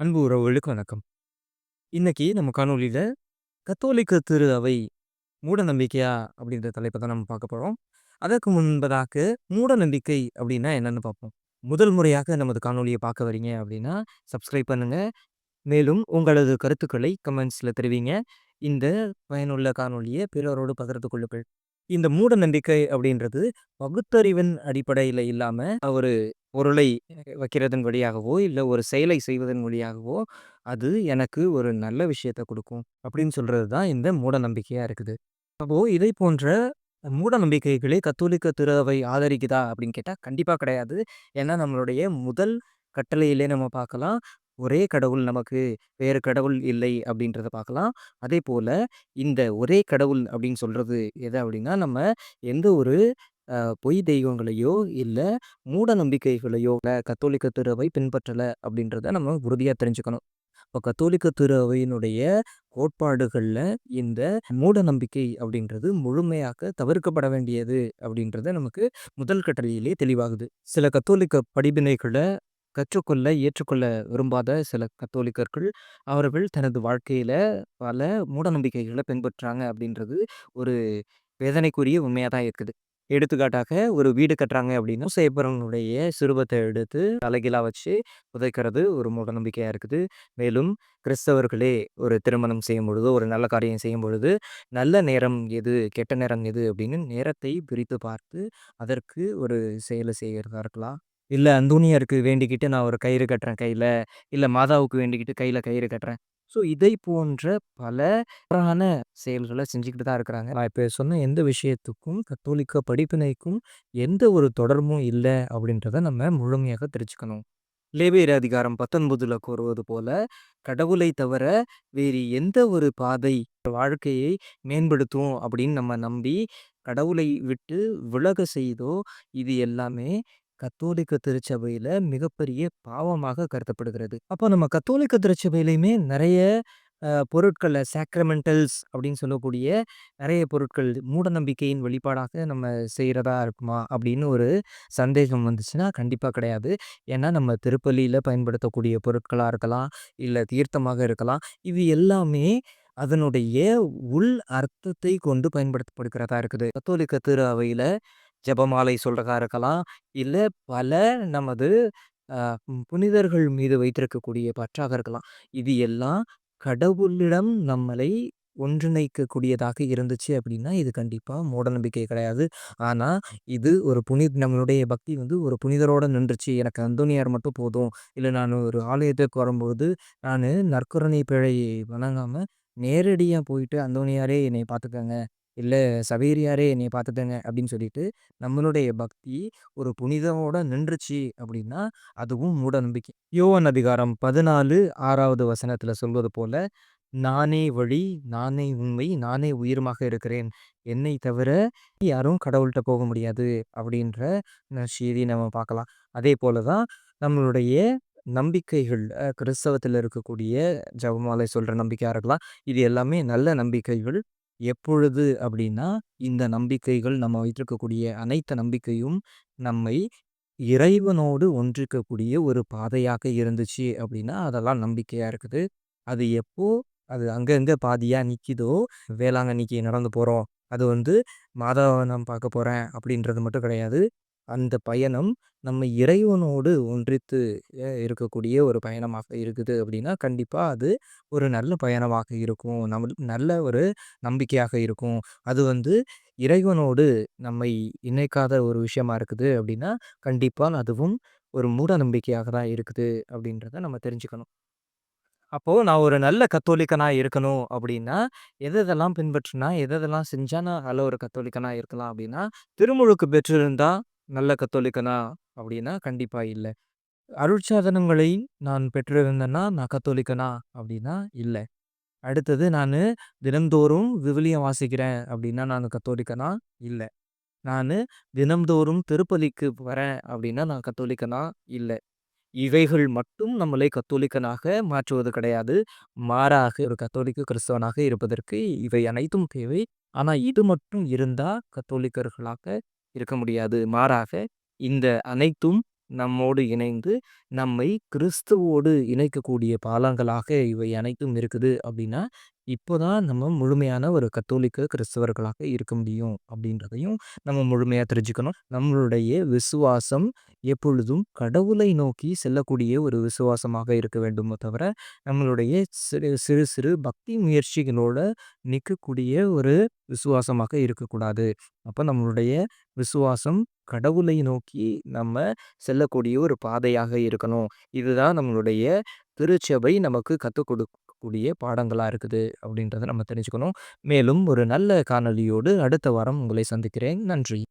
அன்பு உறவுகளுக்கு வணக்கம். இன்னைக்கு நம்ம காணொளியில கத்தோலிக்க திரு அவை மூட நம்பிக்கையா அப்படின்ற தலைப்பை தான் நம்ம பார்க்க போறோம். அதற்கு முன்பதாக மூட நம்பிக்கை அப்படின்னா என்னன்னு பார்ப்போம். முதல் முறையாக நமது காணொளியை பார்க்க வரீங்க அப்படின்னா சப்ஸ்கிரைப் பண்ணுங்க. மேலும் உங்களது கருத்துக்களை கமெண்ட்ஸ்ல தெரிவிங்க. இந்த பயனுள்ள காணொளியை பிறரோடு பகிர்ந்து கொள்ளுங்கள். இந்த மூட நம்பிக்கை அப்படின்றது பகுத்தறிவின் அடிப்படையில இல்லாம ஒரு பொருளை வைக்கிறதன் வழியாகவோ, இல்ல ஒரு செயலை செய்வதன் வழியாகவோ, அது எனக்கு ஒரு நல்ல விஷயத்த குடுக்கும். அப்படின்னு சொல்றது தான் இந்த மூட நம்பிக்கையா இருக்குது. அப்போ இதை போன்ற மூட நம்பிக்கைகளை கத்தோலிக்க திரு அவை ஆதரிக்குதா அப்படின்னு கேட்டா, கண்டிப்பா கிடையாது. ஏன்னா நம்மளுடைய முதல் கட்டளையிலே நம்ம பார்க்கலாம். ஒரே கடவுள் நமக்கு, வேறு கடவுள் இல்லை அப்படின்றத பார்க்கலாம். அதேபோல இந்த ஒரே கடவுள் அப்படின்னு சொல்றது எது அப்படின்னா, நம்ம எந்த ஒரு பொய் தெய்வங்களையோ, இல்ல மூட நம்பிக்கைகளையோ கத்தோலிக்க திரு அவை பின்பற்றல அப்படின்றத நம்ம உறுதியா தெரிஞ்சுக்கணும். இப்போ கத்தோலிக்க திரு அவையினுடைய கோட்பாடுகள்ல இந்த மூட நம்பிக்கை அப்படின்றது முழுமையாக தவிர்க்கப்பட வேண்டியது அப்படின்றத நமக்கு முதல் கட்டளையிலே தெளிவாகுது. சில கத்தோலிக்க படிப்பினைகள கற்றுக்கொள்ள, ஏற்றுக்கொள்ள விரும்பாத சில கத்தோலிக்கர்கள், அவர்கள் தனது வாழ்க்கையில பல மூடநம்பிக்கைகள பின்பற்றாங்க அப்படின்றது ஒரு வேதனைக்குரிய உண்மையா தான் இருக்குது. எடுத்துக்காட்டாக ஒரு வீடு கட்டுறாங்க அப்படின்னா, சூசையப்பரனுடைய சிறுவத்த எடுத்து தலைகீழா வச்சு புதைக்கிறது ஒரு மூடநம்பிக்கையா இருக்குது. மேலும் கிறிஸ்தவர்களே ஒரு திருமணம் செய்யும்பொழுதோ, ஒரு நல்ல காரியம் செய்யும்பொழுது, நல்ல நேரம் எது, கெட்ட நேரம் எது அப்படின்னு நேரத்தை பிரித்து பார்த்து, அதற்கு ஒரு செயல செய்யறதா இருக்கலாம். இல்ல அந்தோனியாருக்கு வேண்டிக்கிட்டு நான் ஒரு கயிறு கட்டுறேன் கையில, இல்ல மாதாவுக்கு வேண்டிக்கிட்டு கையில கயிறு கட்டுறேன். ஸோ இதை போன்ற பல தவறான செயல்கள செஞ்சுக்கிட்டு தான் இருக்கிறாங்க. நான் இப்ப சொன்ன எந்த விஷயத்துக்கும், கத்தோலிக்க படிப்பினைக்கும் எந்த ஒரு தொடர்பும் இல்ல அப்படின்றத நம்ம முழுமையாக தெரிஞ்சுக்கணும். லேவியர் அதிகாரம் 19ல கூறுவது போல, கடவுளை தவிர வேறு எந்த ஒரு பாதை வாழ்க்கையை மேம்படுத்தும் அப்படின்னு நம்ம நம்பி, கடவுளை விட்டு விலக செய்தோ, இது எல்லாமே கத்தோலிக்க திருச்சபையில மிகப்பெரிய பாவமாக கருதப்படுகிறது. அப்போ நம்ம கத்தோலிக்க திருச்சபையிலயுமே நெறைய பொருட்கள சாக்ரமெண்டல்ஸ் அப்படின்னு சொல்லக்கூடிய நெறைய பொருட்கள் மூடநம்பிக்கையின் வெளிப்பாடாக நம்ம செய்றதா இருக்குமா? அப்படின்னு ஒரு சந்தேகம் வந்துச்சுன்னா, கண்டிப்பா கிடையாது. ஏன்னா நம்ம திருப்பலியில பயன்படுத்தக்கூடிய பொருட்களா இருக்கலாம், இல்ல தீர்த்தமாக இருக்கலாம். இது எல்லாமே அதனுடைய உள் அர்த்தத்தை கொண்டு பயன்படுத்தப்படுகிறதா இருக்குது. கத்தோலிக்க திரு அவையில ஜெபமாலை சொல்றதா இருக்கலாம், இல்ல பல நமது அ புனிதர்கள் மீது வைத்திருக்கக்கூடிய பற்றாக இருக்கலாம். இது எல்லாம் கடவுளிடம் நம்மளை ஒன்றிணைக்கக்கூடியதாக இருந்துச்சு அப்படின்னா, இது கண்டிப்பா மூடநம்பிக்கை கிடையாது. ஆனா, இது ஒரு நம்மளுடைய பக்தி வந்து ஒரு புனிதரோட நின்றுச்சு. எனக்கு அந்தோனியார் மட்டும் போதும். இல்ல நான் ஒரு ஆலயத்துக்கு வரும்போது, நானு நற்கருணை பிழை வணங்காம, நேரடியா போயிட்டு "அந்தோனியாரே என்னைய பார்த்துக்கங்க. இல்ல சவேரியாரே என்னைய பார்த்துக்கங்க" அப்படின்னு சொல்லிட்டு, நம்மளுடைய பக்தி ஒரு புனிதமோட நின்றுச்சு அப்படின்னா, அதுவும் மூடநம்பிக்கை. யோவான் அதிகாரம் 14 6வது வசனத்துல சொல்வது போல, "நானே வழி, நானே உண்மை, நானே உயிருமாக இருக்கிறேன். என்னை தவிர யாரும் கடவுள்ட்ட போக முடியாது." அப்படின்ற செய்திய நம்ம பார்க்கலாம். அதே போல தான் நம்மளுடைய நம்பிக்கைகள் கிறிஸ்தவத்துல இருக்கக்கூடிய ஜெபமாலை சொல்ற நம்பிக்கையா இருக்கலாம். இது எல்லாமே நல்ல நம்பிக்கைகள். எப்பொழுது அப்படின்னா, இந்த நம்பிக்கைகள் நம்ம வைத்திருக்கக்கூடிய அனைத்து நம்பிக்கையும் நம்மை இறைவனோடு ஒன்றிக்கக்கூடிய ஒரு பாதையாக இருந்துச்சு அப்படின்னா, அதெல்லாம் நம்பிக்கையா இருக்குது. அது எப்போ அது அங்கங்க பாதியா நிக்கிதோ, வேளாங்கண்ணிக்கு நடந்து போறோம். அது வந்து மாதாவ நான் பார்க்க போறேன் அப்படின்றது மட்டும் கிடையாது. அந்த பயணம் நம்ம இறைவனோடு ஒன்றித்து இருக்கக்கூடிய ஒரு பயணமாக இருக்குது அப்படின்னா, கண்டிப்பா அது ஒரு நல்ல பயணமாக இருக்கும். நல்ல ஒரு நம்பிக்கையாக இருக்கும். அது வந்து இறைவனோடு நம்மை இணைக்காத ஒரு விஷயமா இருக்குது அப்படின்னா, கண்டிப்பா அதுவும் ஒரு மூட நம்பிக்கையாக தான் இருக்குது அப்படின்றத நம்ம தெரிஞ்சுக்கணும். அப்போ நான் ஒரு நல்ல கத்தோலிக்கனா இருக்கணும் அப்படின்னா, எதெல்லாம் பின்பற்றினா, எதெல்லாம் செஞ்சா நான் நல்ல ஒரு கத்தோலிக்கனா இருக்கலாம் அப்படின்னா, திருமுழுக்கு பெற்றிருந்தா நல்ல கத்தோலிக்கனா அப்படின்னா, கண்டிப்பா இல்ல. அருட்சாதனங்களை நான் பெற்றிருந்தேன்னா, நான் கத்தோலிக்கனா அப்படின்னா, இல்ல. அடுத்தது நானு தினம்தோறும் விவிலியம் வாசிக்கிறேன் அப்படின்னா, நான் கத்தோலிக்கனா? இல்ல. நானு தினம்தோறும் திருப்பலிக்கு வரேன் அப்படின்னா, நான் கத்தோலிக்கனா? இல்ல. இவைகள் மட்டும் நம்மளை கத்தோலிக்கனாக மாற்றுவது கிடையாது. மாறாக ஒரு கத்தோலிக்க கிறிஸ்தவனாக இருப்பதற்கு இவை அனைத்தும் தேவை. ஆனா இது மட்டும் இருந்தா கத்தோலிக்கர்களாக இருக்க முடியாது. மாறாக இந்த அனைத்தும் நம்மோடு இணைந்து நம்மை கிறிஸ்துவோடு இணைக்கக்கூடிய பாலங்களாக இவை அனைத்தும் இருக்குது அப்படின்னா, இப்போதான் நம்ம முழுமையான ஒரு கத்தோலிக்க கிறிஸ்தவர்களாக இருக்க முடியும் அப்படின்றதையும் நம்ம முழுமையா தெரிஞ்சுக்கணும். நம்மளுடைய விசுவாசம் எப்பொழுதும் கடவுளை நோக்கி செல்லக்கூடிய ஒரு விசுவாசமாக இருக்க வேண்டுமோ தவிர, நம்மளுடைய சிறு சிறு சிறு பக்தி முயற்சிகளோட நிக்கக்கூடிய ஒரு விசுவாசமாக இருக்கக்கூடாது. அப்ப நம்மளுடைய விசுவாசம் கடவுளை நோக்கி நம்ம செல்லக்கூடிய ஒரு பாதையாக இருக்கணும். இதுதான் நம்மளுடைய திருச்சபை நமக்கு கத்துக் கொடுக்கக்கூடிய பாடங்களா இருக்குது அப்படின்றத நம்ம தெரிஞ்சுக்கணும். மேலும் ஒரு நல்ல காணொளியோடு அடுத்த வாரம் உங்களை சந்திக்கிறேன். நன்றி.